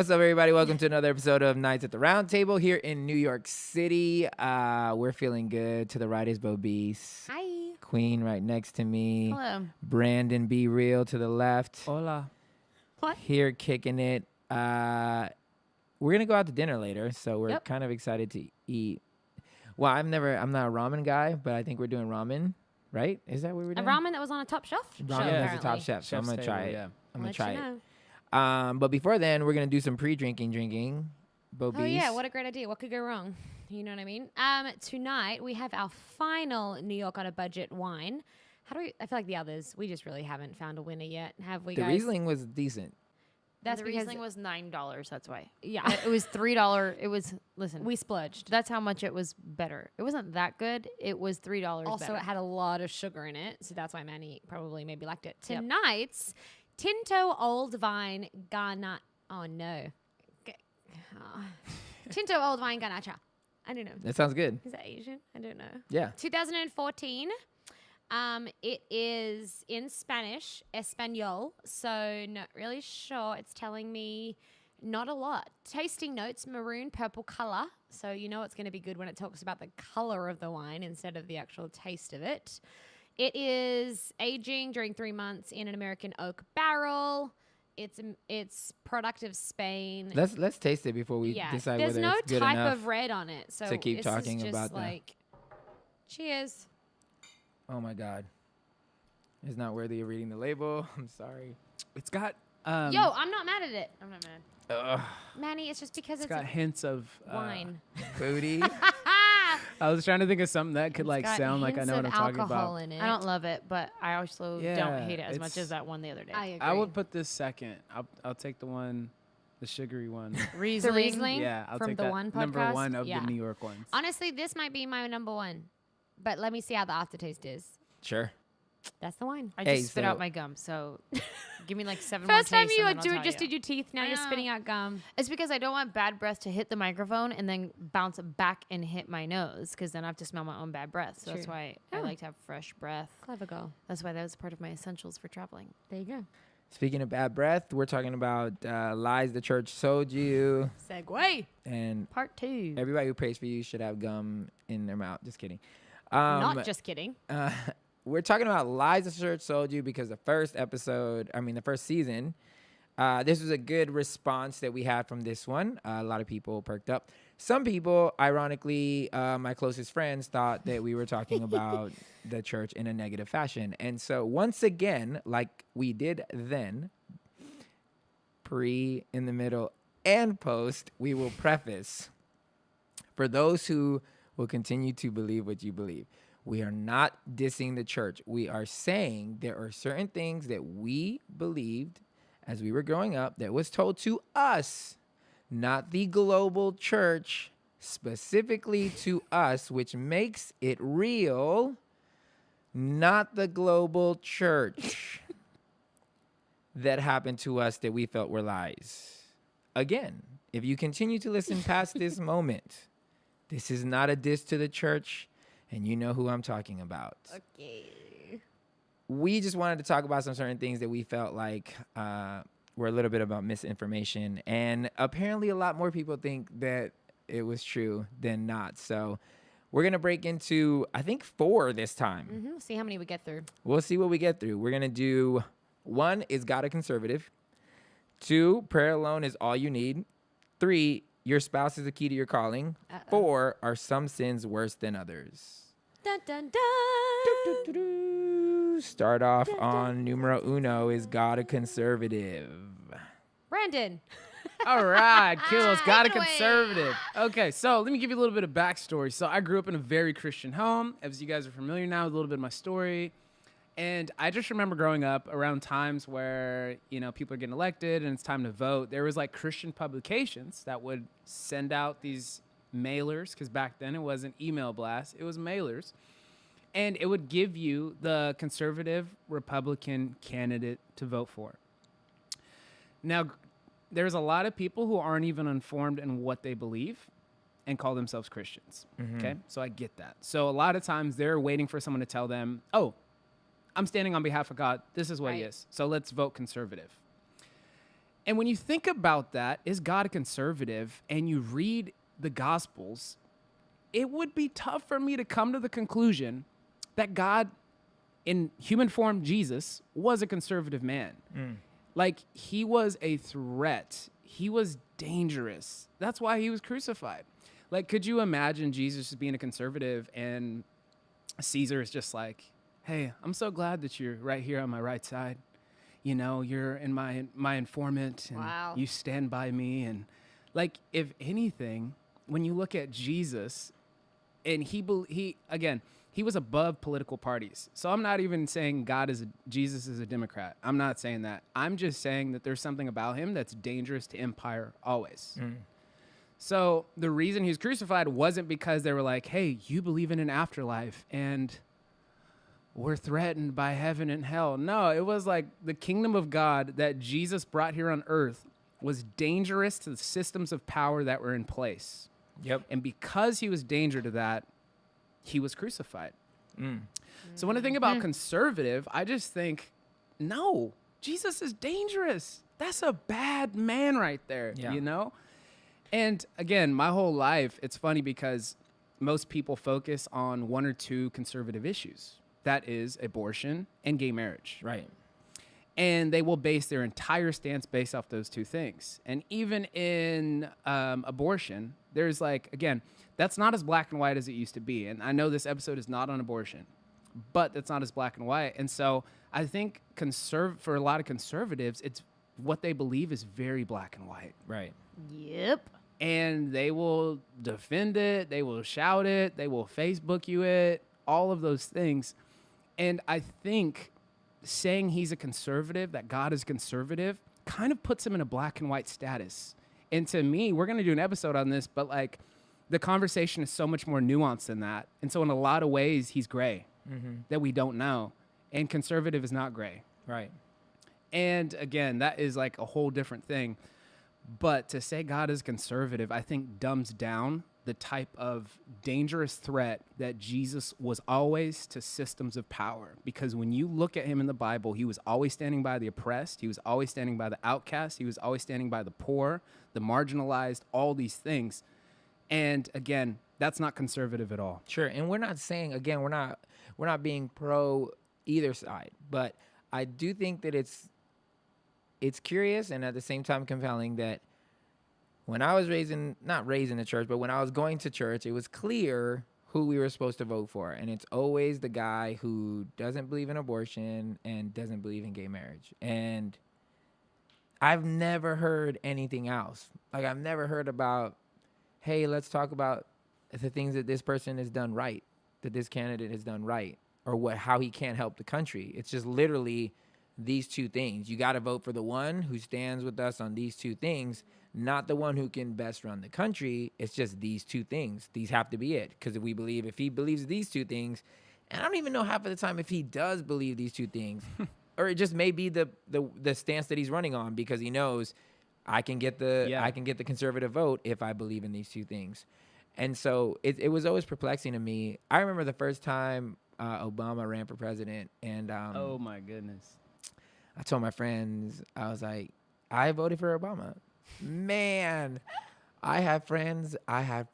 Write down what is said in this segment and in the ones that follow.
What's up, everybody? Welcome to another episode of Nights at the Round Table here in New York City. We're feeling good. To the right is Bobise. Hi. Queen right next to me. Hello. Brandon Be Real to the left. Hola. What? Here kicking it. We're going to go out to dinner later, so we're kind of excited to eat. Well, I'm not a ramen guy, but I think we're doing ramen, right? Is that what we're doing? A ramen that was on a Top Shelf? Ramen has a Top Chef, so I'm going to try it. Yeah. I'm going to Let try you it. know. But before then, we're going to do some pre-drinking. Bobise. Oh, yeah. What a great idea. What could go wrong? You know what I mean? Tonight, we have our final New York on a budget wine. I feel like the others, we just really haven't found a winner yet, have we, The guys? Riesling was decent. That's the because Riesling was $9. That's why. Yeah. It was $3. It was, listen, We splurged. that's how much it was better. It wasn't that good. It was $3 Also, better. it had a lot of sugar in it, so that's why Manny probably maybe liked it. Tonight's Tinto Old Vine Garnacha. Oh, no. Tinto Old Vine Garnacha. I don't know. That sounds good. Is that Asian? I don't know. Yeah. 2014. It is in Spanish, Espanol, so not really sure. It's telling me not a lot. Tasting notes, maroon, purple color. So you know it's going to be good when it talks about the color of the wine instead of the actual taste of it. It is aging during 3 months in an American oak barrel. It's product of Spain. Let's taste it before we decide There's whether no it's good type enough of red on it, so to keep this talking is just about that. like, cheers. Oh my God. It's not worthy of reading the label. I'm sorry. It's got Yo, I'm not mad at it. I'm not mad. Ugh. Manny, it's just because it's it's got hints of wine. Booty. I was trying to think of something that could like Got sound like I hints know what of I'm talking alcohol about. in it. I don't love it, but I also Yeah, don't hate it as much it's- as that one the other day. I agree. I would put this second. I'll take the sugary one. Riesling. the Riesling Yeah, I'll from take the that one podcast. number one of Yeah. the New York ones. Honestly, this might be my number one, but let me see how the aftertaste is. Sure. That's the wine. I Hey, just spit so- out my gum, so give me like 7 First more time tastes you and then I'll just tell did your teeth. Now I you're know. spitting out gum. It's because I don't want bad breath to hit the microphone and then bounce back and hit my nose, because then I have to smell my own bad breath. So that's True. why Oh. I like to have fresh breath. Clever girl. That's why that was part of my essentials for traveling. There you go. Speaking of bad breath, we're talking about lies the church sold you. Segue. And Part 2. everybody who prays for you should have gum in their mouth. Just kidding. Not just kidding. We're talking about lies the church sold you because the first season, this was a good response that we had from this one. A lot of people perked up. Some people, ironically, my closest friends, thought that we were talking about the church in a negative fashion. And so once again, like we did then, pre, in the middle, and post, we will preface for those who will continue to believe what you believe. We are not dissing the church. We are saying there are certain things that we believed as we were growing up that was told to us, not the global church, specifically to us, which makes it real, not the global church that happened to us that we felt were lies. Again, if you continue to listen past this moment, this is not a diss to the church. And you know who I'm talking about. Okay. We just wanted to talk about some certain things that we felt like were a little bit about misinformation. And apparently a lot more people think that it was true than not. So we're going to break into, I think, 4 this time. Mm-hmm. See how many we get through. We'll see what we get through. We're going to do 1, is God a conservative? 2, prayer alone is all you need. 3, your spouse is the key to your calling. 4, are some sins worse than others? Dun, dun, dun. Start off on numero uno. Is God a conservative? Brandon. All right, Kills got a Take it away. conservative. Okay, so let me give you a little bit of backstory. So I grew up in a very Christian home. As you guys are familiar now with a little bit of my story. And I just remember growing up around times where, people are getting elected and it's time to vote. There was like Christian publications that would send out these mailers, because back then it wasn't email blasts, it was mailers. And it would give you the conservative Republican candidate to vote for. Now, there's a lot of people who aren't even informed in what they believe and call themselves Christians. Okay, so I get that. So a lot of times they're waiting for someone to tell them, oh, I'm standing on behalf of God. This is what he Right. is. So let's vote conservative. And when you think about that, is God a conservative? And you read the Gospels, it would be tough for me to come to the conclusion that God, in human form, Jesus, was a conservative man. Like, he was a threat. He was dangerous. That's why he was crucified. Like, could you imagine Jesus just being a conservative and Caesar is just like, hey, I'm so glad that you're right here on my right side. You know, you're in my informant, and Wow. you stand by me. And like, if anything, when you look at Jesus, and he was above political parties. So I'm not even saying Jesus is a Democrat. I'm not saying that. I'm just saying that there's something about him that's dangerous to empire always. So the reason he was crucified wasn't because they were like, hey, you believe in an afterlife and we're threatened by heaven and hell. No, it was like the kingdom of God that Jesus brought here on earth was dangerous to the systems of power that were in place. Yep. And because he was danger to that, he was crucified. So when I think about conservative, I just think, no, Jesus is dangerous. That's a bad man right there, you know? And again, my whole life, it's funny because most people focus on one or two conservative issues. That is abortion and gay marriage. Right. And they will base their entire stance based off those two things. And even in abortion, there's like, again, that's not as black and white as it used to be. And I know this episode is not on abortion, but that's not as black and white. And so I think for a lot of conservatives, it's what they believe is very black and white. Right. Yep. And they will defend it. They will shout it. They will Facebook you it, all of those things. And I think saying he's a conservative, that God is conservative, kind of puts him in a black and white status. And to me, we're going to do an episode on this, but like the conversation is so much more nuanced than that. And so in a lot of ways, he's gray that we don't know. And conservative is not gray. Right. And again, that is like a whole different thing. But to say God is conservative, I think dumbs down the type of dangerous threat that Jesus was always to systems of power. Because when you look at him in the Bible, he was always standing by the oppressed. He was always standing by the outcast. He was always standing by the poor, the marginalized, all these things. And again, that's not conservative at all. Sure. And we're not saying, again, we're not being pro either side, but I do think that it's curious and at the same time compelling that when I was not raised in the church, but when I was going to church, it was clear who we were supposed to vote for. And it's always the guy who doesn't believe in abortion and doesn't believe in gay marriage. And I've never heard anything else. Like, I've never heard about, hey, let's talk about the things that this person has done right, that this candidate has done right, or how he can't help the country. It's just literally these two things. You got to vote for the one who stands with us on these two things, not the one who can best run the country. It's just these two things. These have to be it. Because if he believes these two things, and I don't even know half of the time if he does believe these two things, or it just may be the stance that he's running on because he knows I can get the conservative vote if I believe in these two things. And so it was always perplexing to me. I remember the first time Obama ran for president, and Oh my goodness. I told my friends, I was like, I voted for Obama. Man, I have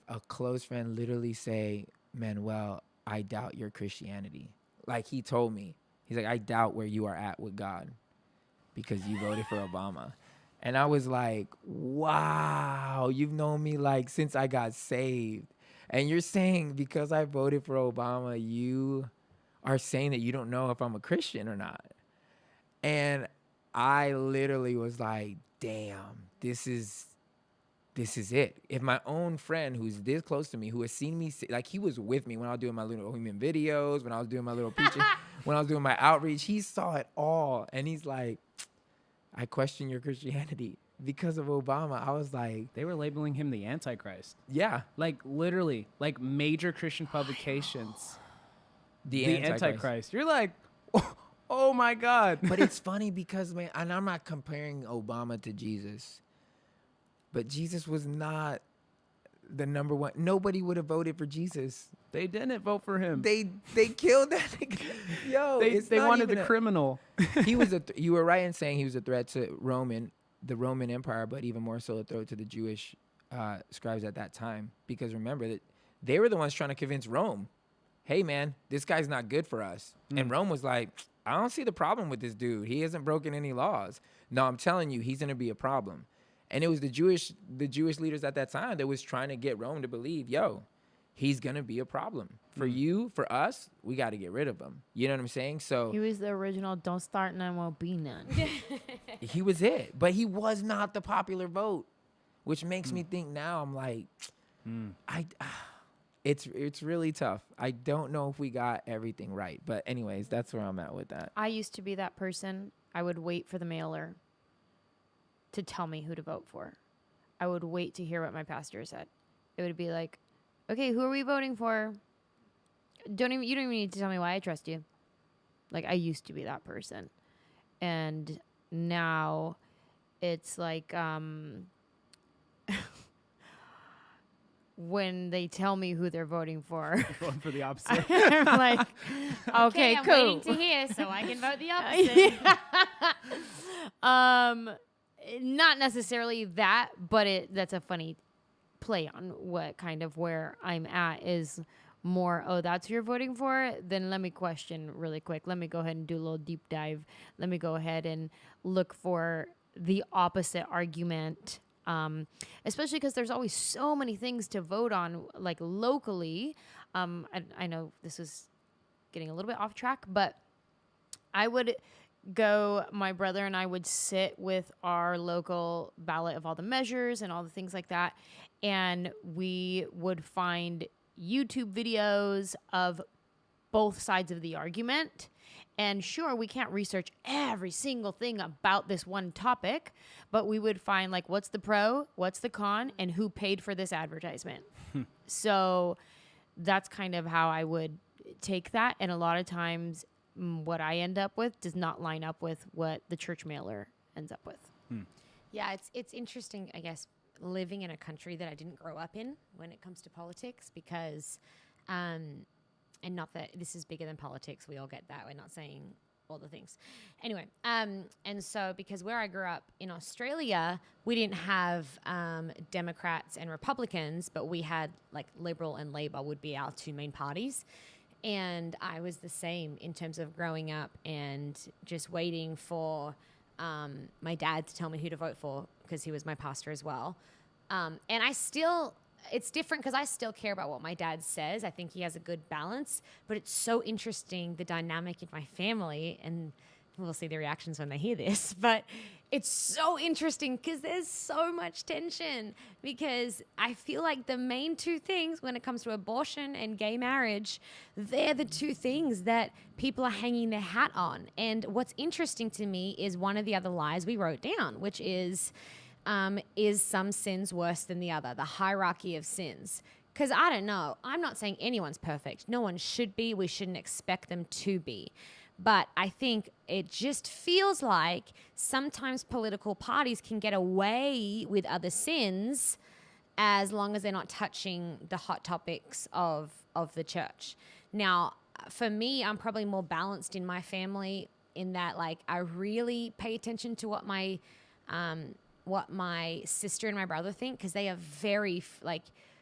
a close friend literally say, Manuel, I doubt your Christianity. Like, he told me, he's like, I doubt where you are at with God because you voted for Obama. And I was like, wow, you've known me like since I got saved. And you're saying because I voted for Obama, you are saying that you don't know if I'm a Christian or not. And I literally was like, damn, this is it. If my own friend who's this close to me, who has seen me, like, he was with me when I was doing my little human videos, when I was doing my little preaching, when I was doing my outreach, he saw it all. And he's like, I question your Christianity because of Obama. I was like, They were labeling him the Antichrist. yeah, Like, literally, like major Christian publications. the Antichrist. You're like, oh my God. But it's funny because, man, and I'm not comparing Obama to Jesus, but Jesus was not the number one. Nobody would have voted for Jesus. They didn't vote for him. They killed that nigga. Yo, They not wanted even the criminal. He was you were right in saying he was a threat to Roman the Roman Empire, but even more so throw it to the Jewish scribes at that time. Because remember that they were the ones trying to convince Rome, hey, man, this guy's not good for us. And Rome was like, I don't see the problem with this dude. He hasn't broken any laws. No, I'm telling you, he's going to be a problem. And it was the Jewish leaders at that time that was trying to get Rome to believe, yo, he's going to be a problem. For you, for us, we got to get rid of him. You know what I'm saying? So He was the original "Don't start none, won't be none." he was it. But he was not the popular vote, which makes me think now, I'm like, it's really tough. I don't know if we got everything right. But anyways, that's where I'm at with that. I used to be that person. I would wait for the mailer to tell me who to vote for. I would wait to hear what my pastor said. It would be like, okay, who are we voting for? You don't even need to tell me why. I trust you. Like, I used to be that person. And now it's like, when they tell me who they're voting for, Voting for the opposite. I'm like, okay, I'm cool. waiting to hear so I can vote the opposite. Not necessarily that, but that's a funny play on what kind of where I'm at is more, oh, that's who you're voting for? Then let me question really quick. Let me go ahead and do a little deep dive. Let me go ahead and look for the opposite argument. Especially because there's always so many things to vote on, like locally. I know this is getting a little bit off track, but my brother and I would sit with our local ballot of all the measures and all the things like that. And we would find YouTube videos of both sides of the argument. And sure, we can't research every single thing about this one topic, but we would find like, what's the pro, what's the con, and who paid for this advertisement. So that's kind of how I would take that. And a lot of times what I end up with does not line up with what the church mailer ends up with. Yeah, it's interesting, I guess, living in a country that I didn't grow up in when it comes to politics because, and not that this is bigger than politics, we all get that. We're not saying all the things. Anyway, and so because where I grew up in Australia, we didn't have Democrats and Republicans, but we had like Liberal and Labor would be our two main parties. And I was the same in terms of growing up and just waiting for my dad to tell me who to vote for because he was my pastor as well. And it's different because I still care about what my dad says. I think he has a good balance, but it's so interesting, the dynamic in my family, and we'll see the reactions when they hear this, but it's so interesting because there's so much tension because I feel like the main two things when it comes to abortion and gay marriage, they're the two things that people are hanging their hat on. And what's interesting to me is one of the other lies we wrote down, which is some sins worse than the other, the hierarchy of sins. Because I don't know, I'm not saying anyone's perfect. No one should be. We shouldn't expect them to be. But I think it just feels like sometimes political parties can get away with other sins as long as they're not touching the hot topics of the church. Now, for me, I'm probably more balanced in my family in that, like, I really pay attention to what my sister and my brother think because they are very,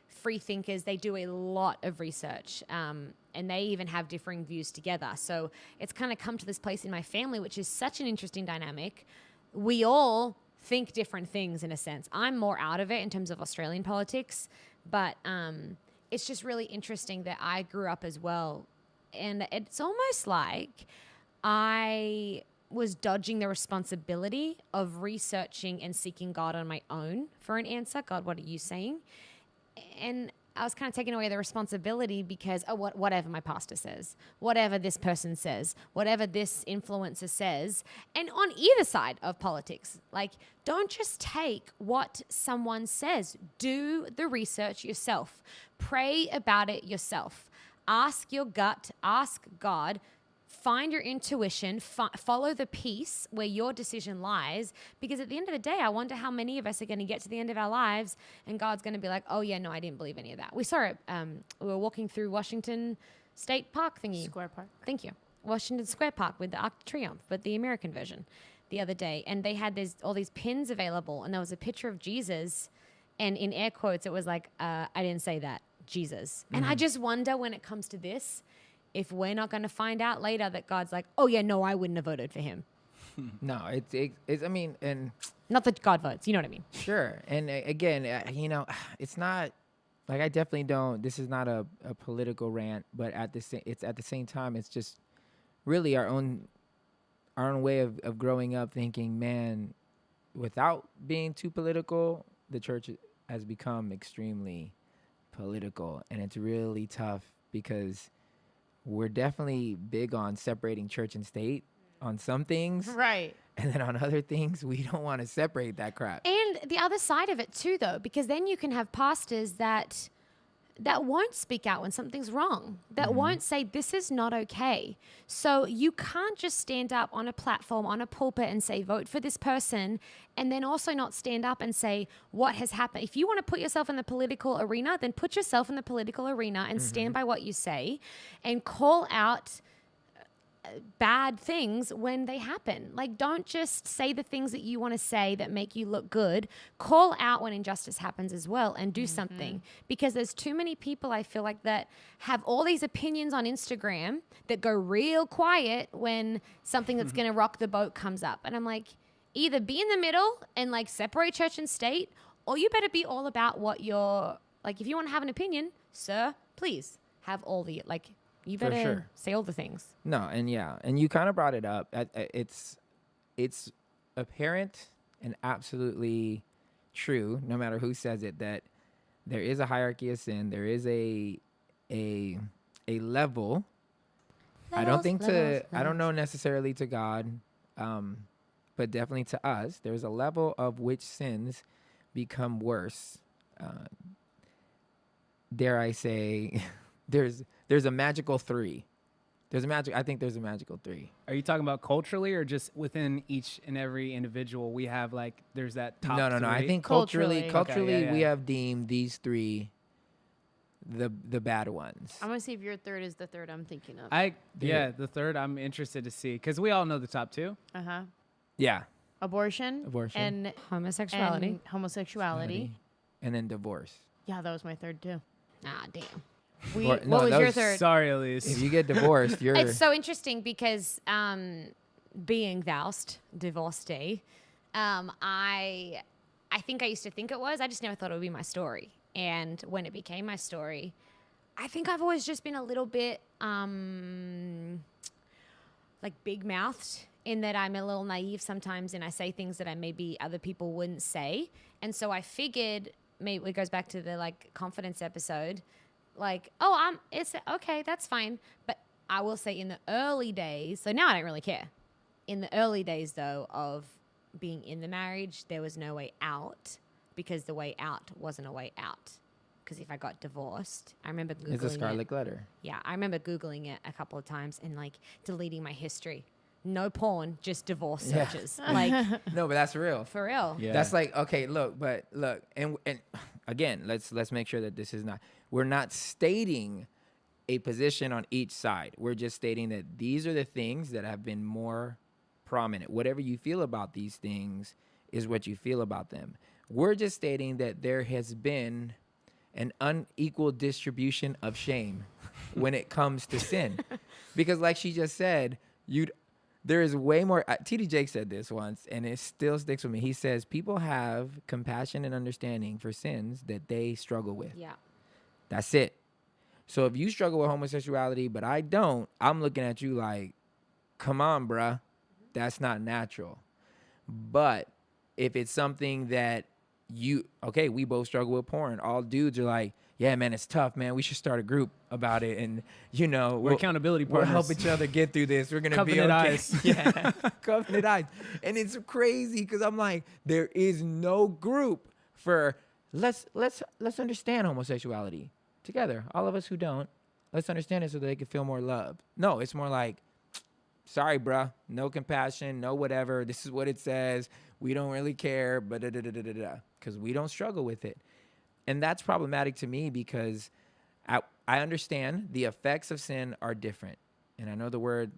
free thinkers. They do a lot of research. And they even have differing views together. So it's kind of come to this place in my family, which is such an interesting dynamic. We all think different things in a sense. I'm more out of it in terms of Australian politics, but it's just really interesting that I grew up as well. And it's almost like I was dodging the responsibility of researching and seeking God on my own for an answer. God, what are you saying? And I was kind of taking away the responsibility because, whatever my pastor says, whatever this person says, whatever this influencer says, and on either side of politics, like, don't just take what someone says. Do the research yourself. Pray about it yourself. Ask your gut, ask God, find your intuition, follow the peace where your decision lies. Because at the end of the day, I wonder how many of us are going to get to the end of our lives and God's going to be like, oh yeah, no, I didn't believe any of that. We saw it. We were walking through Washington State Park thingy. Square Park. Thank you. Washington Square Park with the Arc de Triomphe, but the American version. the other day, and they had all these pins available, and there was a picture of Jesus, and in air quotes, it was like, I didn't say that, Jesus. And I just wonder when it comes to this, if we're not going to find out later that God's like, oh yeah, no, I wouldn't have voted for him. No, it's I mean, and Not that God votes, you know what I mean? sure. And again, it's not like I definitely don't. This is not a political rant, but it's at the same time, it's just really our own way of growing up, thinking, man, without being too political, the church has become extremely political, and it's really tough because we're definitely big on separating church and state on some things. Right. And then on other things, we don't want to separate that crap. And the other side of it too, though, because then you can have pastors that won't speak out when something's wrong, that won't say this is not okay. So you can't just stand up on a platform, on a pulpit and say, vote for this person, and then also not stand up and say what has happened. If you want to put yourself in the political arena, then put yourself in the political arena and stand by what you say and call out bad things when they happen. Like, don't just say the things that you want to say that make you look good. Call out when injustice happens as well and do something, because there's too many people, I feel like, that have all these opinions on Instagram that go real quiet when something that's going to rock the boat comes up. And I'm like, either be in the middle and like separate church and state, or you better be all about what you're like. If you want to have an opinion, sir, please have all the like. You For better sure. say all the things. No, and yeah, and you kind of brought it up. It's apparent and absolutely true, no matter who says it, that there is a hierarchy of sin. There is a level. I don't think I don't know necessarily to God, but definitely to us. There's a level of which sins become worse. Dare I say, there's a magical 3. I think there's a magical 3. Are you talking about culturally or just within each and every individual? We have like, there's that top No. 3? I think Culturally. culturally, Okay, we yeah. have deemed these 3 the bad ones. I'm gonna see if your third is the third I'm thinking of. The third I'm interested to see, because we all know the top 2. Yeah, Abortion. Abortion. And Homosexuality. and homosexuality. and then divorce. Yeah, that was my third too. Ah, damn. What was your third? Sorry, Elise. If you get divorced, you're It's so interesting because being divorcee, I think I used to think it was. I just never thought it would be my story. And when it became my story, I think I've always just been a little bit like big-mouthed, in that I'm a little naive sometimes and I say things that maybe other people wouldn't say. And so I figured, maybe it goes back to the like confidence episode, like, it's okay, that's fine. But I will say in the early days, so now I don't really care. In the early days, though, of being in the marriage, there was no way out, because the way out wasn't a way out. Because if I got divorced, I remember Googling it's a scarlet it. letter. Yeah, I remember Googling it a couple of times and like deleting my history. No porn, just divorce Yeah. searches. Like, No, but that's real. for real. Yeah. That's like, okay, look, and again, let's make sure that we're not stating a position on each side. We're just stating that these are the things that have been more prominent. Whatever you feel about these things is what you feel about them. We're just stating that there has been an unequal distribution of shame when it comes to sin. Because like she just said, there is way more. T.D. Jakes said this once, and it still sticks with me. He says, people have compassion and understanding for sins that they struggle with. Yeah. That's it. So if you struggle with homosexuality, but I don't, I'm looking at you like, come on, bruh. That's not natural. But if it's something that we both struggle with porn. All dudes are like, yeah, man, it's tough, man. We should start a group about it. And, we're accountability We'll partners. help each other get through this. We're going to be Covenant okay. eyes. Yeah, covenant eyes. And it's crazy because I'm like, there is no group for, let's understand homosexuality together. All of us who don't, let's understand it so that they can feel more love. No, it's more like, sorry, bruh, no compassion, no whatever. This is what it says. We don't really care, but because we don't struggle with it. And that's problematic to me because I understand the effects of sin are different. And I know the word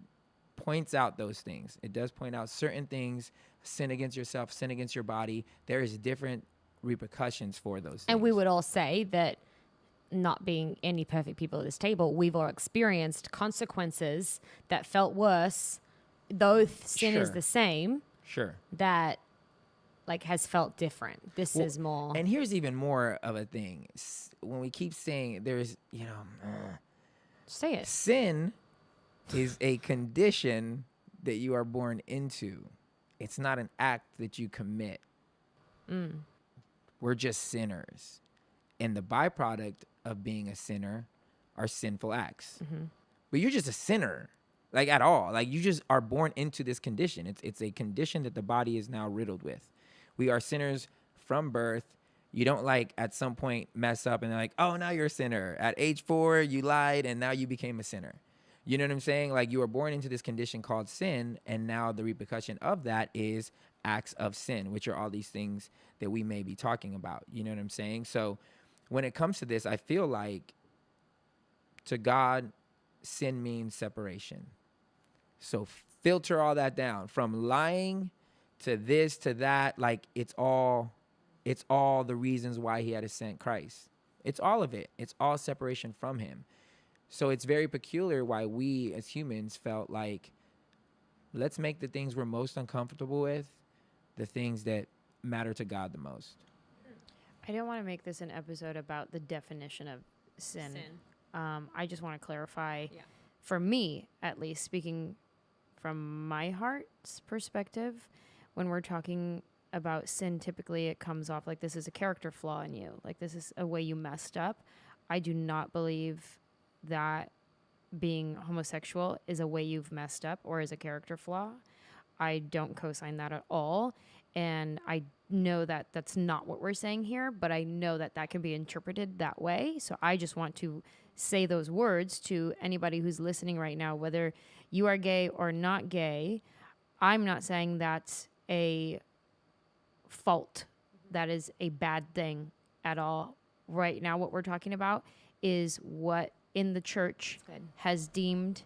points out those things. It does point out certain things, sin against yourself, sin against your body. There is different repercussions for those things. And we would all say that, not being any perfect people at this table, we've all experienced consequences that felt worse, though sin is Sure. the same, Sure. that like has felt different. This is more. And here's even more of a thing. When we keep saying there's, Say it. sin is a condition that you are born into. It's not an act that you commit. We're just sinners. And the byproduct of being a sinner are sinful acts. But you're just a sinner, like at all. Like you just are born into this condition. It's a condition that the body is now riddled with. We are sinners from birth. You don't like at some point mess up and they're like, oh, now you're a sinner. At age 4, you lied and now you became a sinner. You know what I'm saying? Like you were born into this condition called sin, and now the repercussion of that is acts of sin, which are all these things that we may be talking about. You know what I'm saying? So when it comes to this, I feel like to God, sin means separation. So filter all that down from lying to this, to that. Like it's all the reasons why he had to send Christ. It's all of it. It's all separation from him. So it's very peculiar why we as humans felt like, let's make the things we're most uncomfortable with the things that matter to God the most. I don't want to make this an episode about the definition of sin. I just want to clarify, for me at least, speaking from my heart's perspective, when we're talking about sin, typically it comes off like this is a character flaw in you, like this is a way you messed up. I do not believe that being homosexual is a way you've messed up or is a character flaw. I don't co-sign that at all. And I know that that's not what we're saying here, but I know that that can be interpreted that way. So I just want to say those words to anybody who's listening right now, whether you are gay or not gay. I'm not saying that's a fault. That is a bad thing at all. Right now, what we're talking about is what in the church has deemed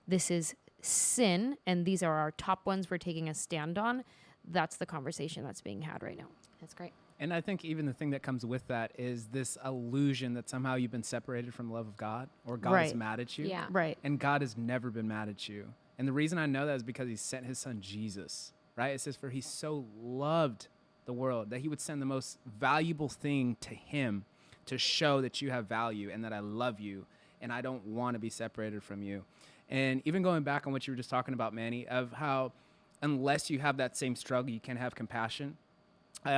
this is sin, and these are our top ones we're taking a stand on. That's the conversation that's being had right now. That's great. And I think even the thing that comes with that is this illusion that somehow you've been separated from the love of God, or God is mad at you. Yeah. Right. And God has never been mad at you. And the reason I know that is because he sent his son Jesus, right? It says, for he so loved the world that he would send the most valuable thing to him to show that you have value and that I love you and I don't want to be separated from you. And even going back on what you were just talking about, Manny, of how unless you have that same struggle, you can't have compassion. I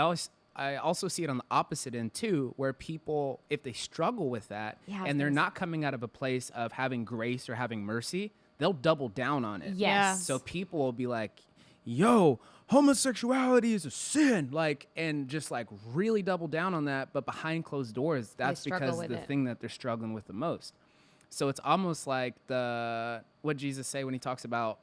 also see it on the opposite end too, where people, if they struggle with that and they're not coming out of a place of having grace or having mercy, they'll double down on it. Yes. So people will be like, yo, homosexuality is a sin, like, and just like really double down on that. But behind closed doors, that's because the thing that they're struggling with the most. So it's almost like what Jesus say when he talks about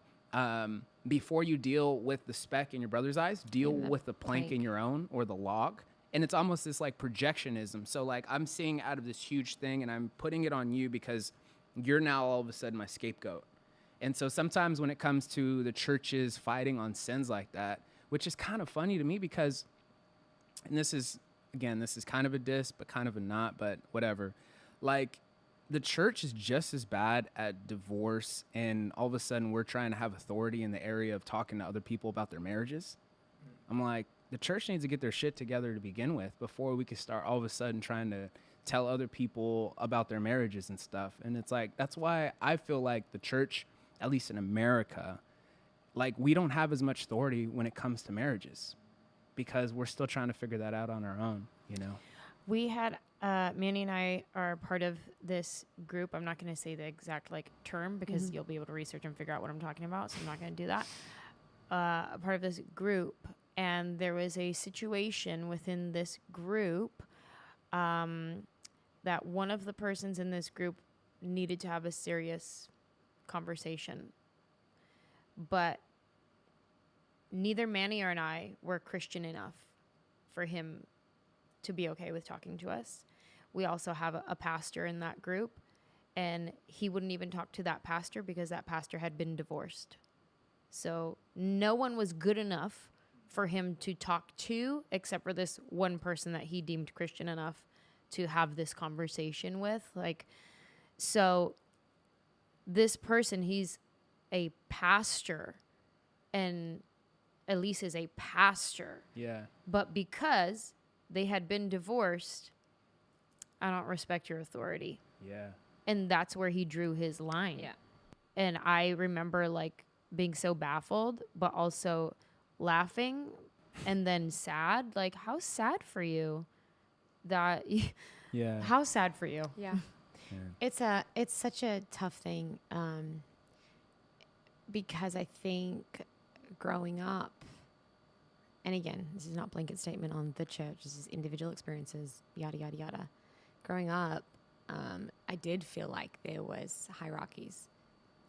before you deal with the speck in your brother's eyes, deal with the plank in your own, or the log. And it's almost this like projectionism. So like I'm seeing out of this huge thing and I'm putting it on you because you're now all of a sudden my scapegoat. And so sometimes when it comes to the churches fighting on sins like that, which is kind of funny to me because, and this is kind of a diss, but kind of a not, but whatever. Like the church is just as bad at divorce, and all of a sudden we're trying to have authority in the area of talking to other people about their marriages. I'm like, the church needs to get their shit together to begin with before we can start all of a sudden trying to tell other people about their marriages and stuff. And it's like, that's why I feel like the church, at least in America, like we don't have as much authority when it comes to marriages because we're still trying to figure that out on our own, you know? We had, Manny and I are part of this group. I'm not going to say the exact like term because you'll be able to research and figure out what I'm talking about. So I'm not going to do that. A part of this group. And there was a situation within this group that one of the persons in this group needed to have a serious conversation. But neither Manny or I were Christian enough for him to be okay with talking to us. We also have a pastor in that group, and he wouldn't even talk to that pastor because that pastor had been divorced. So no one was good enough for him to talk to except for this one person that he deemed Christian enough to have this conversation with. Like, so this person, he's a pastor, and Elise is a pastor. Yeah. But because they had been divorced, I don't respect your authority. Yeah. And that's where he drew his line. Yeah. And I remember like being so baffled, but also laughing and then sad. Like, how sad for you that, Yeah. how sad for you. Yeah. Yeah. It's such a tough thing, because I think growing up, and again, this is not a blanket statement on the church, this is individual experiences, yada, yada, yada. Growing up, I did feel like there was hierarchies.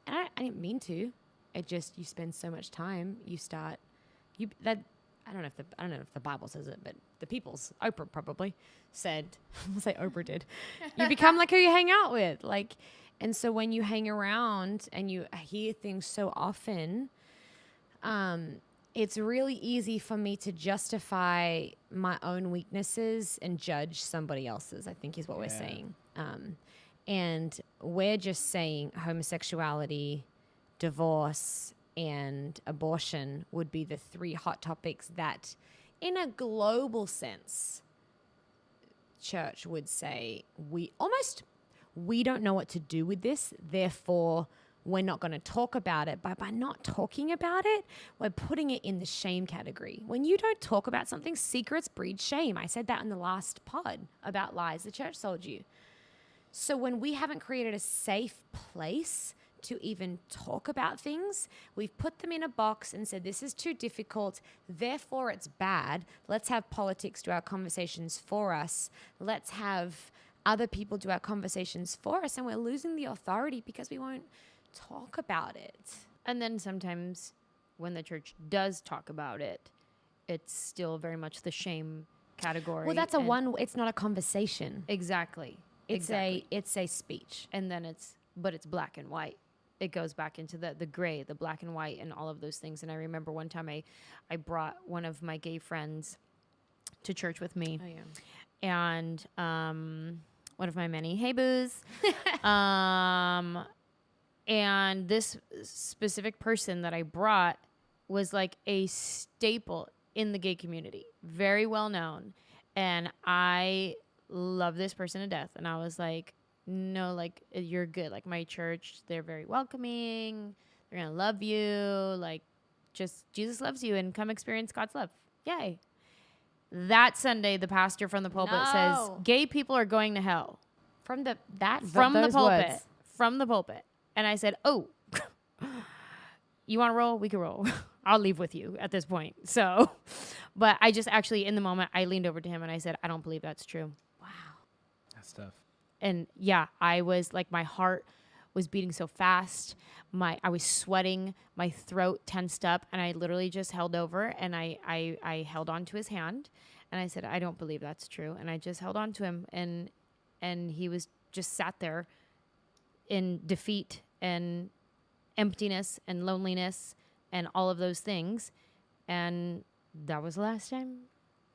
And I didn't mean to. It just, you spend so much time, I don't know if the Bible says it, but the people's, Oprah probably said, I'll say Oprah did, you become like who you hang out with. Like, and so when you hang around and you hear things so often, it's really easy for me to justify my own weaknesses and judge somebody else's, I think is what we're saying. And we're just saying homosexuality, divorce, and abortion would be the 3 hot topics that, in a global sense, church would say we don't know what to do with this, therefore we're not going to talk about it. But by not talking about it, we're putting it in the shame category. When you don't talk about something, secrets breed shame. I said that in the last pod about lies the church sold you. So when we haven't created a safe place to even talk about things, we've put them in a box and said, this is too difficult, therefore it's bad. Let's have politics do our conversations for us. Let's have other people do our conversations for us. And we're losing the authority because we won't talk about it. And then sometimes when the church does talk about it, it's still very much the shame category. Well, that's it's not a conversation. Exactly. It's a speech. And then it's black and white. It goes back into the gray, the black and white, and all of those things. And I remember one time I brought one of my gay friends to church with me. Oh, yeah. And one of my many, hey, booze. And this specific person that I brought was like a staple in the gay community, very well known. And I love this person to death. And I was like, no, like, you're good. Like, my church, they're very welcoming. They're going to love you. Like, just Jesus loves you, and come experience God's love. Yay. That Sunday, the pastor from the pulpit says, gay people are going to hell. From the pulpit. From the pulpit. And I said, oh, you want to roll? We can roll. I'll leave with you at this point. So, but I just actually, in the moment, I leaned over to him and I said, I don't believe that's true. Wow. That's tough. And yeah, I was like, my heart was beating so fast. I was sweating, my throat tensed up, and I literally just held over and I held on to his hand and I said, I don't believe that's true. And I just held on to him, and he was just sat there in defeat and emptiness and loneliness and all of those things. And that was the last time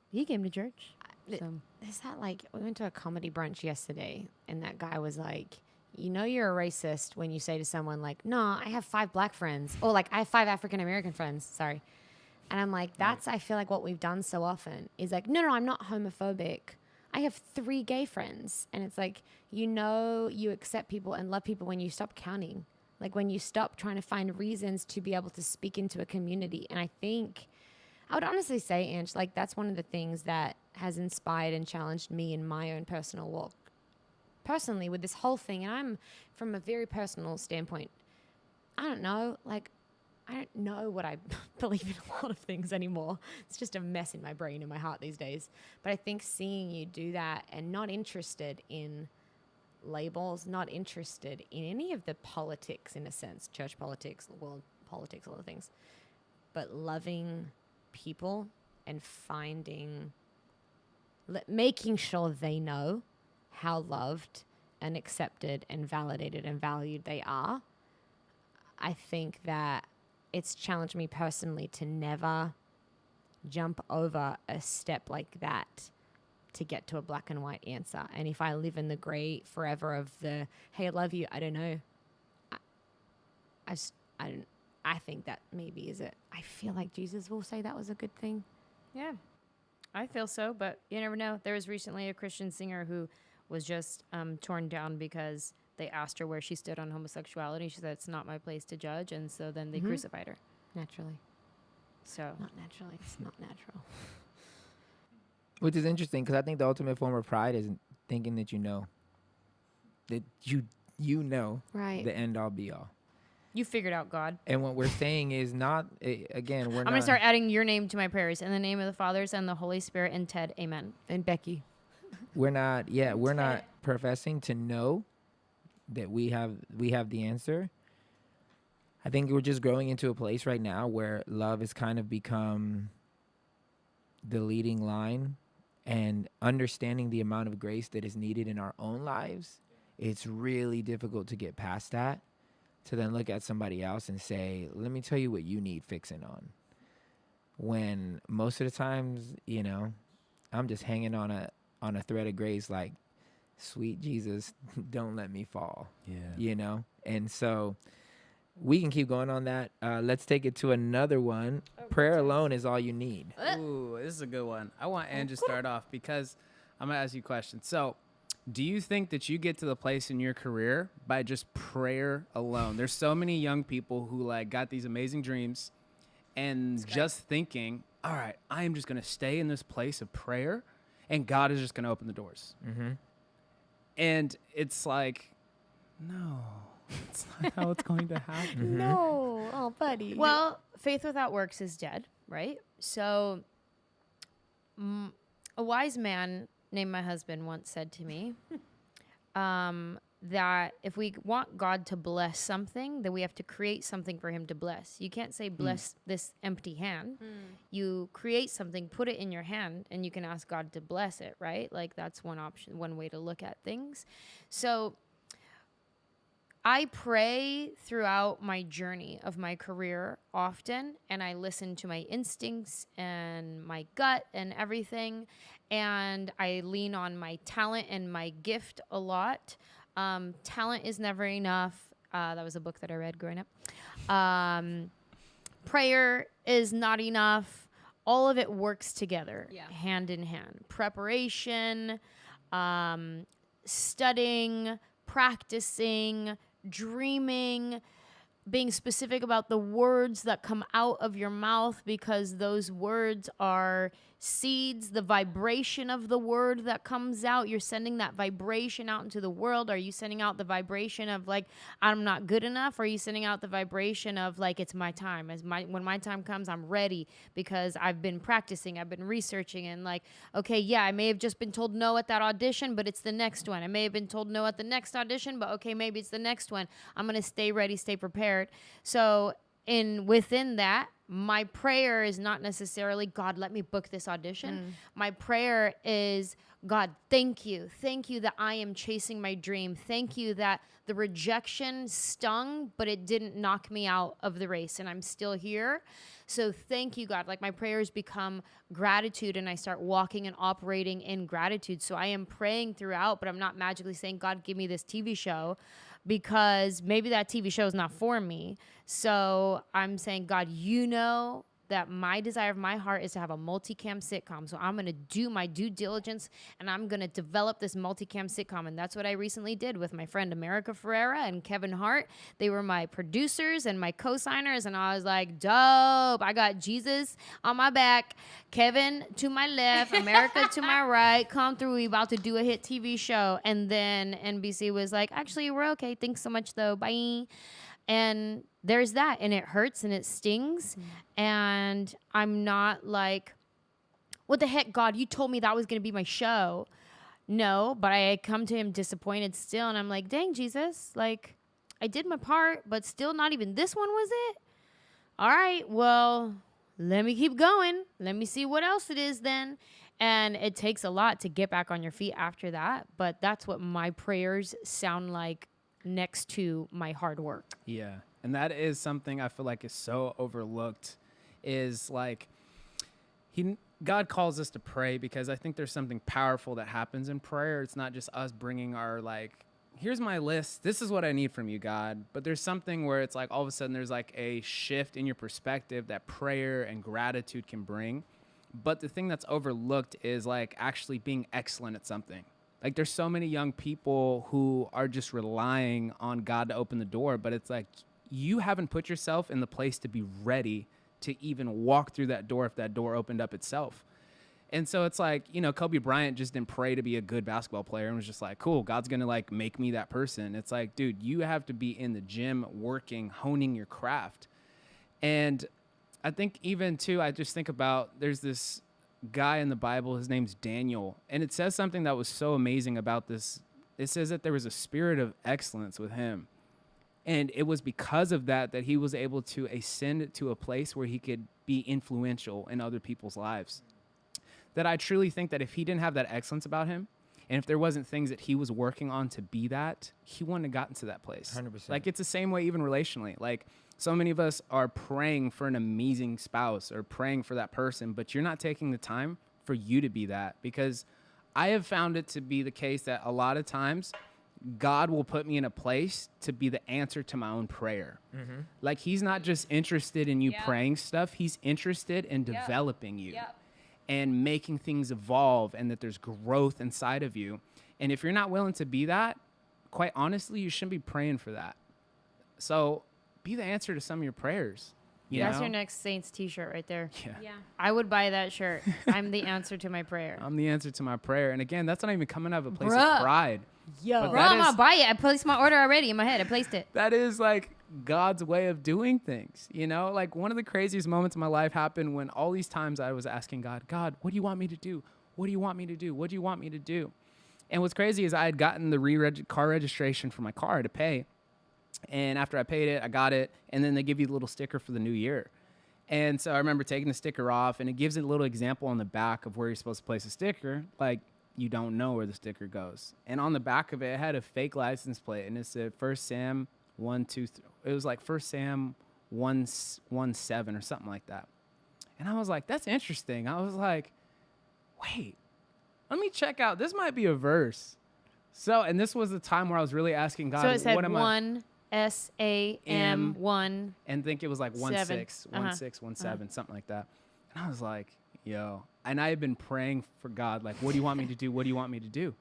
he came to church. So. Is that like, we went to a comedy brunch yesterday and that guy was like, you know, you're a racist when you say to someone like, no, I have 5 black friends, or like, I have 5 African-American friends. Sorry. And I'm like, that's, I feel like what we've done so often is like, no, I'm not homophobic. I have 3 gay friends. And it's like, you know, you accept people and love people when you stop counting, like when you stop trying to find reasons to be able to speak into a community. And I think I would honestly say, Ange, like that's one of the things that has inspired and challenged me in my own personal walk. Personally, with this whole thing, and I'm from a very personal standpoint, I don't know what I believe in a lot of things anymore. It's just a mess in my brain and my heart these days. But I think seeing you do that and not interested in labels, not interested in any of the politics in a sense, church politics, world politics, all the things, but loving people and making sure they know how loved and accepted and validated and valued they are. I think that it's challenged me personally to never jump over a step like that to get to a black and white answer. And if I live in the gray forever of the, hey, I love you, I don't know. I think that maybe is it. I feel like Jesus will say that was a good thing. Yeah, I feel so, but you never know. There was recently a Christian singer who was just torn down because they asked her where she stood on homosexuality. She said, it's not my place to judge. And so then they crucified her. Naturally. So Not naturally. It's not natural. Which is interesting because I think the ultimate form of pride is thinking that you know. That you know Right. the end all be all. you figured out God. And what we're saying is not, again, we're I'm not. going to start adding your name to my prayers. In the name of the Fathers and the Holy Spirit and Ted. Amen. And Becky. We're not professing to know that we have the answer. I think we're just growing into a place right now where love has kind of become the leading line, and understanding the amount of grace that is needed in our own lives. It's really difficult to get past that, to then look at somebody else and say, let me tell you what you need fixing on. When most of the times, I'm just hanging on a thread of grace, like, sweet Jesus, don't let me fall. Yeah. And so we can keep going on that. Let's take it to another one. Prayer alone is all you need. Ooh, this is a good one. I want Ange to start off because I'm going to ask you a question. So, do you think that you get to the place in your career by just prayer alone? There's so many young people who got these amazing dreams and just thinking, all right, I am just going to stay in this place of prayer and God is just going to open the doors. Mm-hmm. And it's like, no, it's not how it's going to happen. Mm-hmm. No. Oh, buddy. Well, faith without works is dead, right? So a wise man named my husband once said to me that if we want God to bless something, then we have to create something for him to bless. You can't say bless this empty hand. You create something, put it in your hand, and you can ask God to bless it, right? That's one option, one way to look at things. So I pray throughout my journey of my career often, and I listen to my instincts and my gut and everything, and I lean on my talent and my gift a lot. Talent is never enough. That was a book that I read growing up. Prayer is not enough. All of it works together, hand in hand. Preparation, studying, practicing, dreaming, being specific about the words that come out of your mouth, because those words are seeds, the vibration of the word that comes out. You're sending that vibration out into the world. Are you sending out the vibration of I'm not good enough? Or are you sending out the vibration of it's my time? When my time comes, I'm ready because I've been practicing, I've been researching, and okay, yeah, I may have just been told no at that audition, but it's the next one. I may have been told no at the next audition, but okay, maybe it's the next one. I'm going to stay ready, stay prepared. So within that, my prayer is not necessarily, God, let me book this audition. My prayer is, God, thank you. Thank you that I am chasing my dream. Thank you that the rejection stung, but it didn't knock me out of the race, and I'm still here. So thank you, God. My prayers become gratitude, and I start walking and operating in gratitude. So I am praying throughout, but I'm not magically saying, God, give me this TV show, because maybe that TV show is not for me. So I'm saying, God, you know that my desire of my heart is to have a multicam sitcom. So I'm going to do my due diligence, and I'm going to develop this multicam sitcom. And that's what I recently did with my friend America Ferrera and Kevin Hart. They were my producers and my co-signers, and I was like, dope. I got Jesus on my back, Kevin to my left, America to my right. Come through. We about to do a hit TV show. And then NBC was like, actually, we're okay. Thanks so much, though. Bye. And there's that, and it hurts and it stings. And I'm not what the heck, God, you told me that was going to be my show. No, but I come to him disappointed still. And I'm like, dang, Jesus, I did my part, but still not even this one was it. All right, well, let me keep going. Let me see what else it is then. And it takes a lot to get back on your feet after that. But that's what my prayers sound like next to my hard work. Yeah. And that is something I feel like is so overlooked, is like God calls us to pray because I think there's something powerful that happens in prayer. It's not just us bringing our like, here's my list. This is what I need from you, God. But there's something where it's like all of a sudden there's like a shift in your perspective that prayer and gratitude can bring. But the thing that's overlooked is like actually being excellent at something. Like there's so many young people who are just relying on God to open the door, but it's like you haven't put yourself in the place to be ready to even walk through that door if that door opened up itself. And so it's like, you know, Kobe Bryant just didn't pray to be a good basketball player and was just like, cool, God's going to like make me that person. It's like, dude, you have to be in the gym working, honing your craft. And I think even too, I just think about there's this guy in the Bible, his name's Daniel. And it says something that was so amazing about this. It says that there was a spirit of excellence with him. And it was because of that that he was able to ascend to a place where he could be influential in other people's lives. That I truly think that if he didn't have that excellence about him, and if there wasn't things that he was working on to be that, he wouldn't have gotten to that place. 100%. Like it's the same way even relationally. Like so many of us are praying for an amazing spouse or praying for that person, but you're not taking the time for you to be that, because I have found it to be the case that a lot of times God will put me in a place to be the answer to my own prayer. Mm-hmm. Like he's not just interested in you praying stuff. He's interested in developing you and making things evolve, and that there's growth inside of you. And if you're not willing to be that, quite honestly, you shouldn't be praying for that. So be the answer to some of your prayers. That's your next Saints t-shirt right there. Yeah. I would buy that shirt. I'm the answer to my prayer. I'm the answer to my prayer. And again, that's not even coming out of a place of pride. Yo, bro, I'm gonna buy it. I placed my order already in my head. I placed it. That is like God's way of doing things, you know? Like one of the craziest moments of my life happened when all these times I was asking God, what do you want me to do? What do you want me to do? What do you want me to do? And what's crazy is I had gotten the car registration for my car to pay. And after I paid it, I got it. And then they give you a little sticker for the new year. And so I remember taking the sticker off, and it gives a little example on the back of where you're supposed to place a sticker. Like, you don't know where the sticker goes. And on the back of it, it had a fake license plate, and it said 1 Sam 123. It was like 1 Sam 117 or something like that. And I was like, that's interesting. I was like, wait, let me check out. This might be a verse. So, and this was the time where I was really asking God, so it said what am 1 SAM 1. And think it was like 7. 16, 17, something like that. And I was like, yo. And I had been praying for God, like, what do you want me to do? What do you want me to do?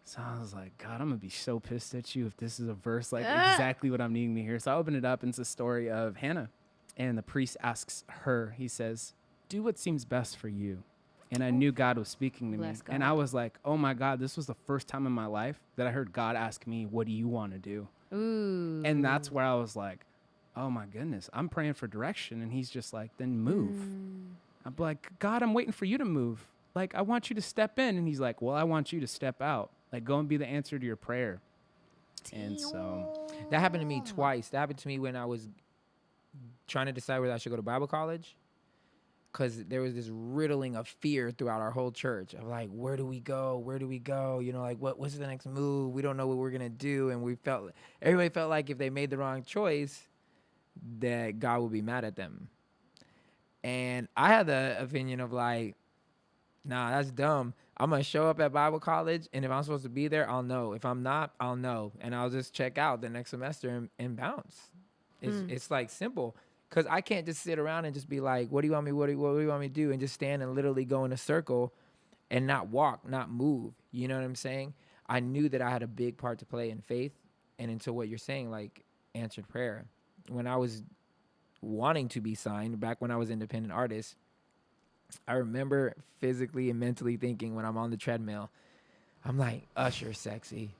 So I was like, God, I'm going to be so pissed at you if this is a verse, like exactly what I'm needing to hear. So I opened it up, and it's a story of Hannah. And the priest asks her, he says, do what seems best for you. And I knew God was speaking to me. And I was like, oh my God, this was the first time in my life that I heard God ask me, what do you want to do? Ooh. And that's where I was like, oh my goodness, I'm praying for direction. And he's just like, then move. I'm like, God, I'm waiting for you to move. Like, I want you to step in. And he's like, well, I want you to step out. Like, go and be the answer to your prayer. And so that happened to me twice. That happened to me when I was trying to decide whether I should go to Bible college, because there was this riddling of fear throughout our whole church of like, where do we go? Where do we go? You know, like what's the next move? We don't know what we're going to do. And everybody felt like if they made the wrong choice, that God would be mad at them. And I had the opinion of like, nah, that's dumb. I'm going to show up at Bible college, and if I'm supposed to be there, I'll know. If I'm not, I'll know. And I'll just check out the next semester and bounce. It's like simple. Because I can't just sit around and just be like, what do you want me, what do you want me to do? And just stand and literally go in a circle and not walk, not move. You know what I'm saying? I knew that I had a big part to play in faith and into what you're saying, like answered prayer. When I was wanting to be signed, back when I was independent artist, I remember physically and mentally thinking when I'm on the treadmill, I'm like, Usher sexy,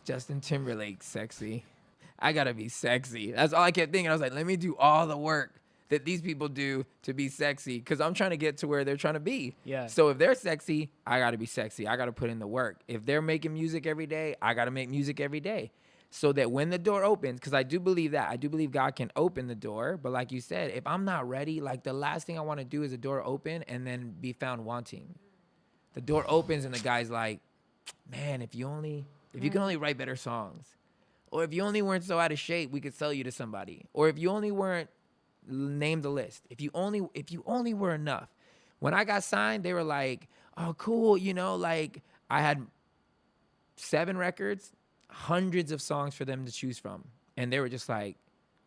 Justin Timberlake sexy. I gotta be sexy. That's all I kept thinking. I was like, let me do all the work that these people do to be sexy, because I'm trying to get to where they're trying to be. Yeah. So if they're sexy, I gotta be sexy. I gotta put in the work. If they're making music every day, I gotta make music every day. So that when the door opens, because I do believe that. I do believe God can open the door. But like you said, if I'm not ready, like the last thing I want to do is a door open and then be found wanting. The door opens and the guy's like, man, if you can only write better songs. Or if you only weren't so out of shape, we could sell you to somebody. Or if you only weren't, name the list. If you only were enough. When I got signed, they were like, oh, cool. You know, like I had 7 records, hundreds of songs for them to choose from. And they were just like,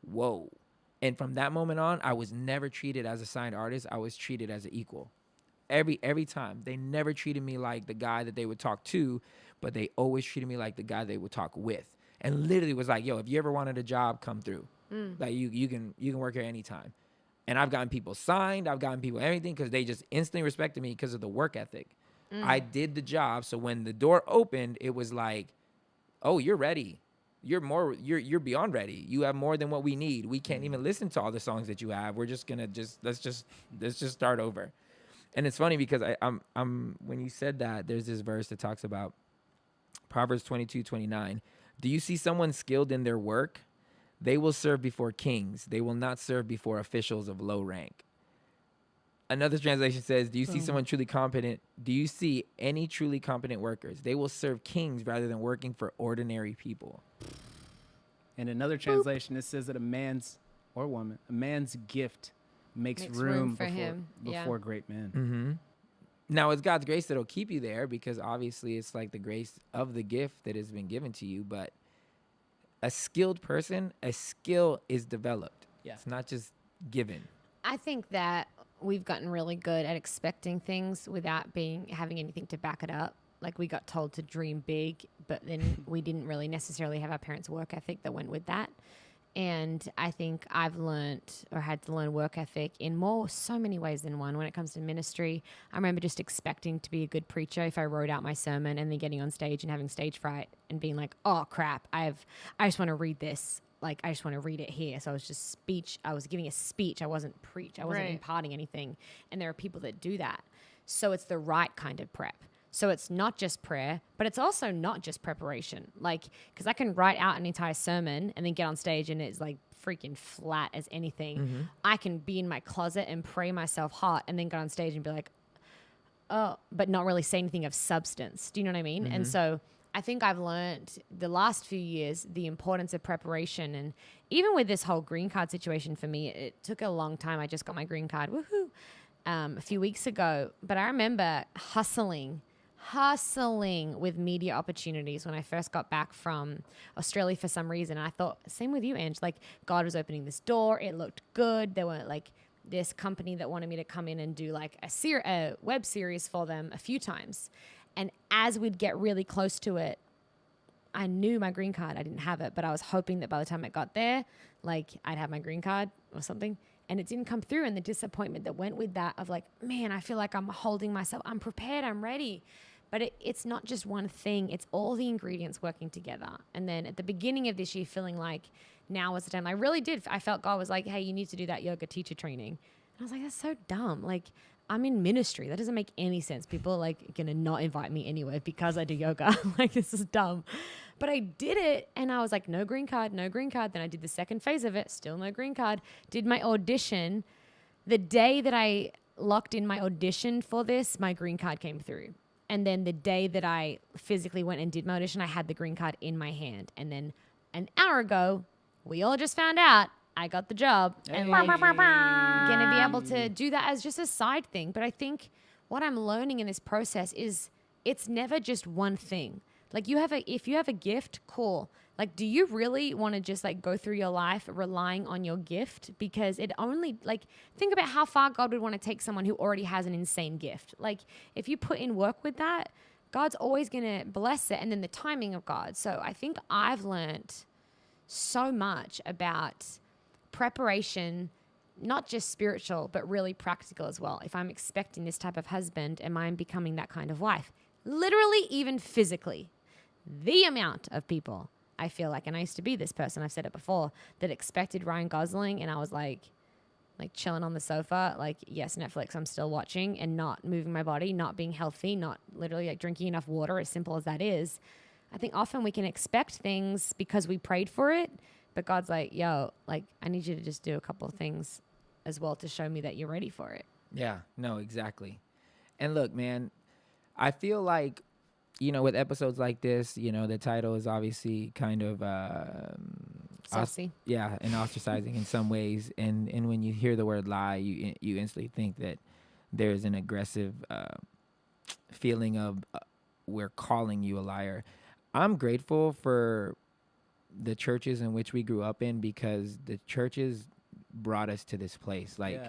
whoa. And from that moment on, I was never treated as a signed artist. I was treated as an equal. Every time. They never treated me like the guy that they would talk to, but they always treated me like the guy they would talk with. And literally was like, yo, if you ever wanted a job, come through. Like you can work here anytime. And I've gotten people signed. I've gotten people everything because they just instantly respected me because of the work ethic. I did the job. So when the door opened, it was like, oh, you're ready. You're beyond ready. You have more than what we need. We can't even listen to all the songs that you have. We're just gonna let's just start over. And it's funny because I'm when you said that, there's this verse that talks about Proverbs 22:29. Do you see someone skilled in their work? They will serve before kings. They will not serve before officials of low rank. Another translation says, do you see someone truly competent? Do you see any truly competent workers? They will serve kings rather than working for ordinary people. In another translation, it says that a man's gift makes room for him. before great men. Mm-hmm. Now, it's God's grace that'll keep you there because obviously it's like the grace of the gift that has been given to you. But a skilled person, a skill is developed. Yeah. It's not just given. I think that we've gotten really good at expecting things without having anything to back it up. Like we got told to dream big, but then we didn't really necessarily have our parents' work ethic that went with that. And I think I've learned or had to learn work ethic in so many ways than one. When it comes to ministry, I remember just expecting to be a good preacher if I wrote out my sermon and then getting on stage and having stage fright and being like, oh crap, I just want to read this. Like, I just want to read it here. So I was giving a speech. I wasn't preach. I wasn't imparting anything. And there are people that do that. So it's the right kind of prep. So it's not just prayer, but it's also not just preparation. Like, because I can write out an entire sermon and then get on stage and it's like freaking flat as anything. Mm-hmm. I can be in my closet and pray myself hot and then get on stage and be like, oh, but not really say anything of substance. Do you know what I mean? Mm-hmm. And so I think I've learned the last few years the importance of preparation. And even with this whole green card situation for me, it took a long time. I just got my green card, woohoo, a few weeks ago. But I remember hustling with media opportunities when I first got back from Australia for some reason. And I thought, same with you, Ange, like God was opening this door. It looked good. There were like this company that wanted me to come in and do like a web series for them a few times. And as we'd get really close to it, I knew my green card. I didn't have it, but I was hoping that by the time it got there, like I'd have my green card or something. And it didn't come through. And the disappointment that went with that of like, man, I feel like I'm holding myself. I'm prepared. I'm ready. But it's not just one thing. It's all the ingredients working together. And then at the beginning of this year, feeling like now was the time. I really did. I felt God was like, hey, you need to do that yoga teacher training. And I was like, that's so dumb. Like, I'm in ministry. That doesn't make any sense. People are like going to not invite me anywhere because I do yoga. Like, this is dumb. But I did it. And I was like, no green card, no green card. Then I did the second phase of it. Still no green card. Did my audition. The day that I locked in my audition for this, my green card came through. And then the day that I physically went and did my audition, I had the green card in my hand. And then an hour ago, we all just found out I got the job. And like, going to be able to do that as just a side thing. But I think what I'm learning in this process is it's never just one thing. Like if you have a gift, cool. Like, do you really want to just like go through your life relying on your gift? Because it only like, think about how far God would want to take someone who already has an insane gift. Like if you put in work with that, God's always going to bless it. And then the timing of God. So I think I've learned so much about preparation, not just spiritual, but really practical as well. If I'm expecting this type of husband, am I becoming that kind of wife? Literally, even physically, the amount of people I feel like, and I used to be this person, I've said it before, that expected Ryan Gosling, and I was like chilling on the sofa, like, yes, Netflix, I'm still watching, and not moving my body, not being healthy, not literally like drinking enough water, as simple as that is. I think often we can expect things because we prayed for it, but God's like, yo, like, I need you to just do a couple of things as well to show me that you're ready for it. Yeah, no, exactly. And look, man, I feel like with episodes like this, the title is obviously kind of Saucy. and ostracizing in some ways. And when you hear the word lie, you instantly think that there's an aggressive feeling of we're calling you a liar. I'm grateful for the churches in which we grew up in, because the churches brought us to this place. Like,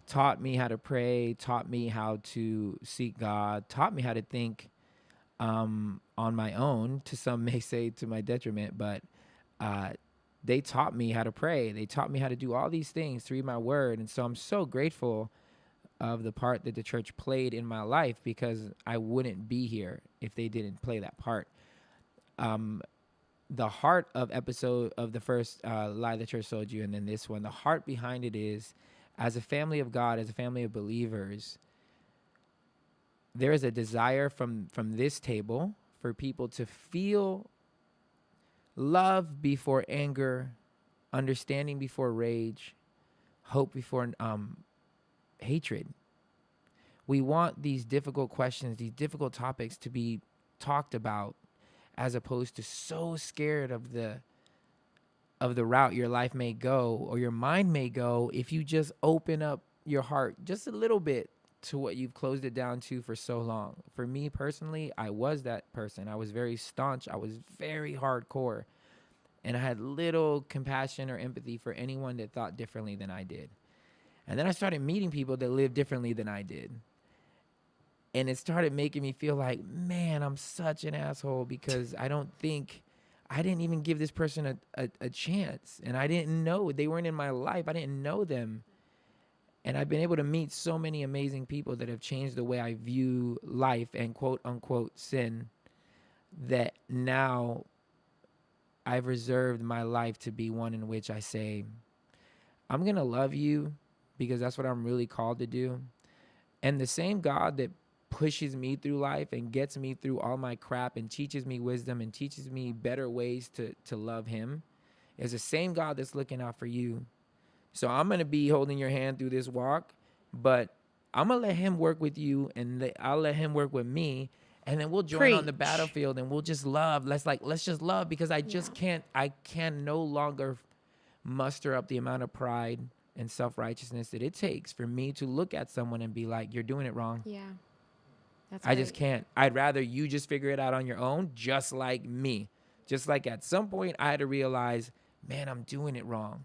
taught me how to pray, taught me how to seek God, taught me how to think on my own, to some may say to my detriment, but they taught me how to pray. They taught me how to do all these things, to read my word. And so I'm so grateful of the part that the church played in my life, because I wouldn't be here if they didn't play that part. The heart of the first lie the church sold you, and then this one, the heart behind it is, as a family of God, as a family of believers, there is a desire from this table for people to feel love before anger, understanding before rage, hope before hatred. We want these difficult questions, these difficult topics to be talked about, as opposed to so scared of the route your life may go, or your mind may go, if you just open up your heart just a little bit to what you've closed it down to for so long. For me personally, I was that person. I was very staunch. I was very hardcore. And I had little compassion or empathy for anyone that thought differently than I did. And then I started meeting people that lived differently than I did. And it started making me feel like, man, I'm such an asshole, because I didn't even give this person a chance. And I didn't know. They weren't in my life. I didn't know them. And I've been able to meet so many amazing people that have changed the way I view life and quote unquote sin, that now I've reserved my life to be one in which I say, I'm going to love you because that's what I'm really called to do. And the same God that pushes me through life and gets me through all my crap and teaches me wisdom and teaches me better ways to love him is the same God that's looking out for you. So I'm going to be holding your hand through this walk, but I'm going to let him work with you, and I'll let him work with me, and then we'll join on the battlefield, and we'll just love. Let's just love, because I can no longer muster up the amount of pride and self-righteousness that it takes for me to look at someone and be like, you're doing it wrong. Yeah. I just can't. I'd rather you just figure it out on your own, just like me. Just like at some point I had to realize, man, I'm doing it wrong.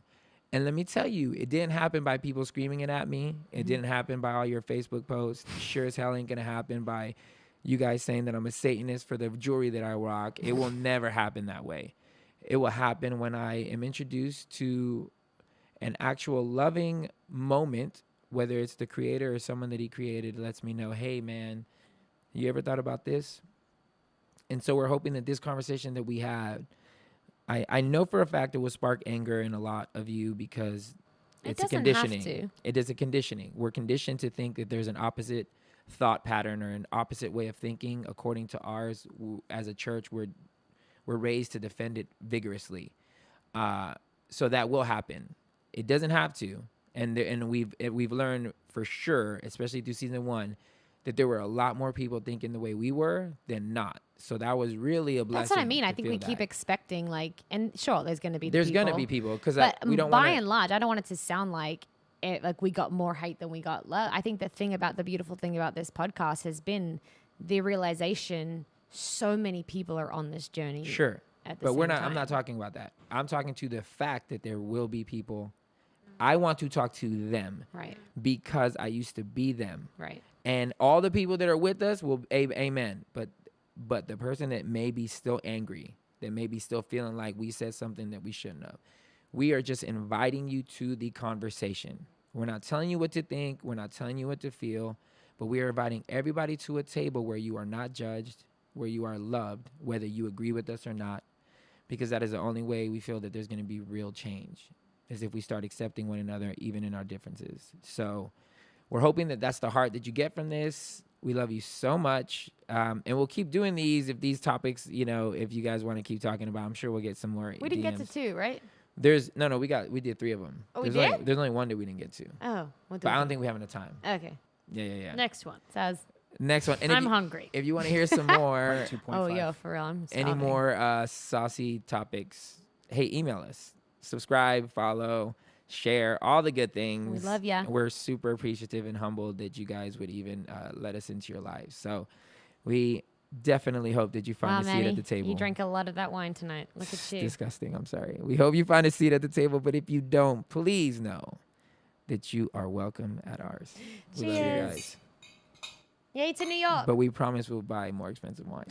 And let me tell you, it didn't happen by people screaming it at me. It didn't happen by all your Facebook posts. Sure as hell ain't going to happen by you guys saying that I'm a Satanist for the jewelry that I rock. It will never happen that way. It will happen when I am introduced to an actual loving moment, whether it's the creator or someone that he created, lets me know, hey, man, you ever thought about this? And so we're hoping that this conversation that we had, I know for a fact it will spark anger in a lot of you, because it's a conditioning. It is a conditioning. We're conditioned to think that there's an opposite thought pattern or an opposite way of thinking according to ours. As a church, we're raised to defend it vigorously. So that will happen. It doesn't have to. And we've learned for sure, especially through season 1, that there were a lot more people thinking the way we were than not. So that was really a blessing. That's what I mean. I think we keep expecting, and sure, there's going to be going to be people, because we don't by and large, I don't want it to sound like we got more hate than we got love. I think the beautiful thing about this podcast has been the realization so many people are on this journey. Sure. I'm not talking about that. I'm talking to the fact that there will be people. I want to talk to them. Right. Because I used to be them. Right. And all the people that are with us will, amen. But the person that may be still angry, that may be still feeling like we said something that we shouldn't have, we are just inviting you to the conversation. We're not telling you what to think. We're not telling you what to feel. But we are inviting everybody to a table where you are not judged, where you are loved, whether you agree with us or not. Because that is the only way we feel that there's going to be real change, is if we start accepting one another, even in our differences. So we're hoping that that's the heart that you get from this. We love you so much. And we'll keep doing these if these topics, if you guys want to keep talking about, I'm sure we'll get some more We didn't get to 2, right? We did 3 of them. Oh, we did? There's only 1 that we didn't get to. Oh. But I don't think we have enough time. Okay. Yeah. Next one. Says. Next one. And I'm hungry. if you want to hear some more, 2.5. Oh, yo, for real. I'm any starving. more saucy topics, hey, email us. Subscribe, follow, share, all the good things. We love ya. We're super appreciative and humbled that you guys would even let us into your lives. So we definitely hope that you find Wow, a seat Maddie, at the table. you drank a lot of that wine tonight. Look at It's you. disgusting. I'm sorry. We hope you find a seat at the table, but if you don't, please know that you are welcome at ours. We love you Cheers. guys. Yay to New York. But we promise we'll buy more expensive wine.